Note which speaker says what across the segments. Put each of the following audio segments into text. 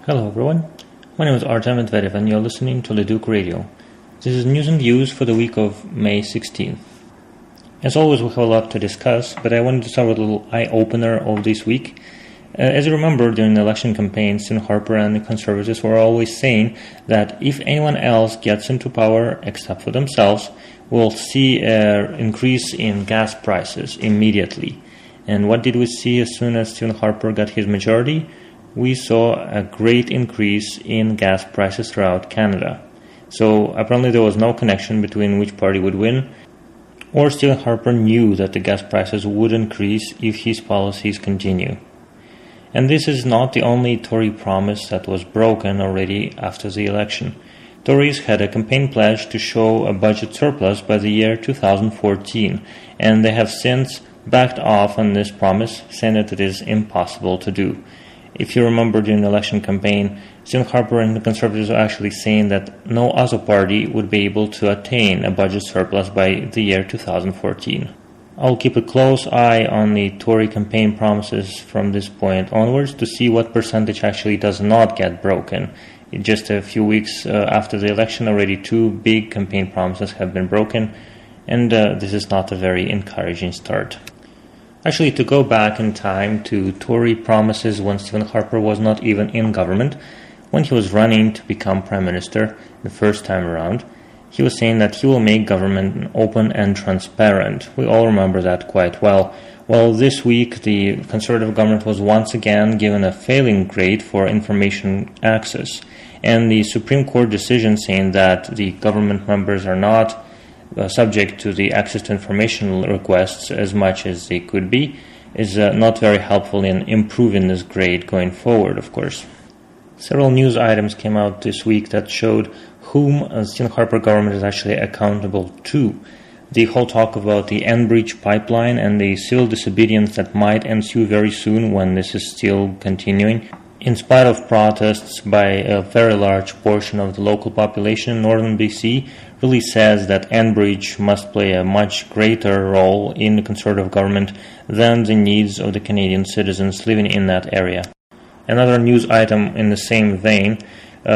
Speaker 1: Hello everyone, my name is Artem Medvedev and you're listening to Leduc Radio. This is news and views for the week of May 16th. As always, we have a lot to discuss, but I wanted to start with a little eye-opener of this week. As you remember, during the election campaign, Stephen Harper and the Conservatives were always saying that if anyone else gets into power except for themselves, we'll see an increase in gas prices immediately. And what did we see as soon as Stephen Harper got his majority? We saw a great increase in gas prices throughout Canada. So apparently there was no connection between which party would win, or Stephen Harper knew that the gas prices would increase if his policies continue. And this is not the only Tory promise that was broken already after the election. Tories had a campaign pledge to show a budget surplus by the year 2014, and they have since backed off on this promise, saying that it is impossible to do. If you remember, during the election campaign, Stephen Harper and the Conservatives were actually saying that no other party would be able to attain a budget surplus by the year 2014. I'll keep a close eye on the Tory campaign promises from this point onwards to see what percentage actually does not get broken. In just a few weeks after the election, already two big campaign promises have been broken, and this is not a very encouraging start. Actually, to go back in time to Tory promises when Stephen Harper was not even in government, when he was running to become Prime Minister the first time around, he was saying that he will make government open and transparent. We all remember that quite well. Well, this week the Conservative government was once again given a failing grade for information access, and the Supreme Court decision saying that the government members are not subject to the access to information requests as much as they could be is not very helpful in improving this grade going forward, of course. Several news items came out this week that showed whom the Stephen Harper government is actually accountable to. The whole talk about the Enbridge pipeline and the civil disobedience that might ensue very soon when this is still continuing, in spite of protests by a very large portion of the local population in northern BC, really says that Enbridge must play a much greater role in the Conservative government than the needs of the Canadian citizens living in that area. Another news item in the same vein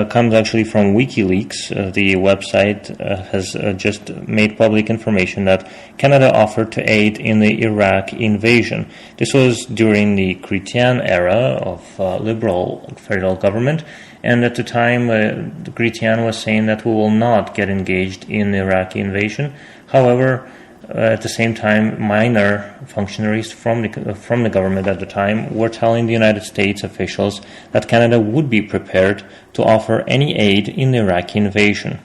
Speaker 1: comes actually from WikiLeaks. The website has just made public information that Canada offered to aid in the Iraq invasion. This was during the Chrétien era of Liberal federal government, and at the time Chrétien was saying that we will not get engaged in the Iraqi invasion. However, at the same time, minor functionaries from the government at the time were telling the United States officials that Canada would be prepared to offer any aid in the Iraqi invasion.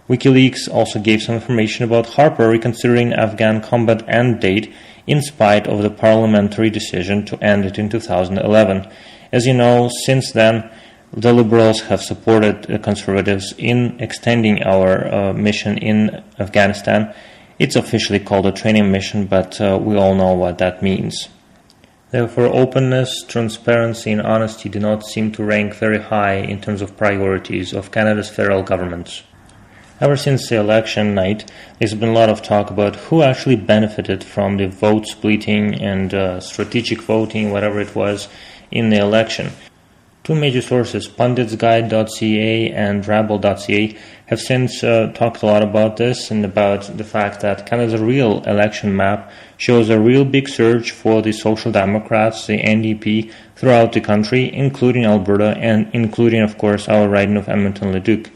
Speaker 1: WikiLeaks also gave some information about Harper reconsidering Afghan combat end date in spite of the parliamentary decision to end it in 2011. As you know, since then, the Liberals have supported the Conservatives in extending our mission in Afghanistan. It's officially called a training mission, but we all know what that means. Therefore, openness, transparency, and honesty do not seem to rank very high in terms of priorities of Canada's federal government. Ever since the election night, there's been a lot of talk about who actually benefited from the vote splitting and strategic voting, whatever it was, in the election. Two major sources, punditsguide.ca and rabble.ca, have since talked a lot about this and about the fact that Canada's real election map shows a real big surge for the Social Democrats, the NDP, throughout the country, including Alberta and including, of course, our riding of Edmonton-Leduc.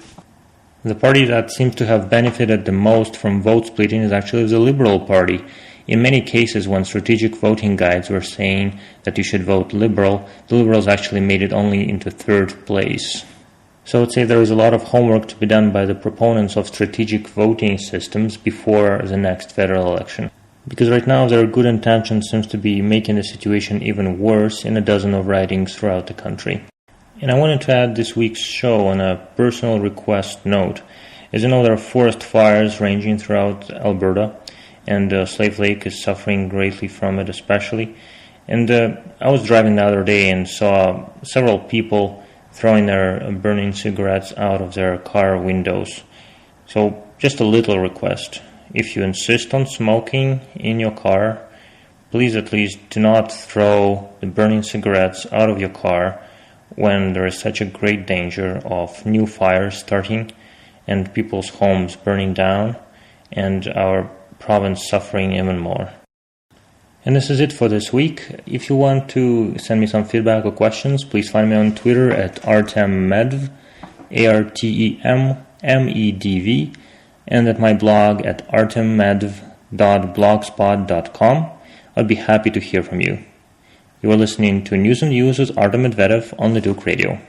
Speaker 1: The party that seems to have benefited the most from vote splitting is actually the Liberal Party. In many cases, when strategic voting guides were saying that you should vote Liberal, the Liberals actually made it only into third place. So I would say there is a lot of homework to be done by the proponents of strategic voting systems before the next federal election. Because right now their good intention seems to be making the situation even worse in a dozen of ridings throughout the country. And I wanted to add this week's show on a personal request note. As you know, there are forest fires ranging throughout Alberta, and Slave Lake is suffering greatly from it especially. And I was driving the other day and saw several people throwing their burning cigarettes out of their car windows. So just a little request. If you insist on smoking in your car, please at least do not throw the burning cigarettes out of your car when there is such a great danger of new fires starting and people's homes burning down and our province suffering even more. And this is it for this week. If you want to send me some feedback or questions, please find me on Twitter at Artem Medvedev, ARTEMMEDV, and at my blog at artemmedv.blogspot.com. I'd be happy to hear from you. You are listening to News and Views with Artem Medvedev on the Duke Radio.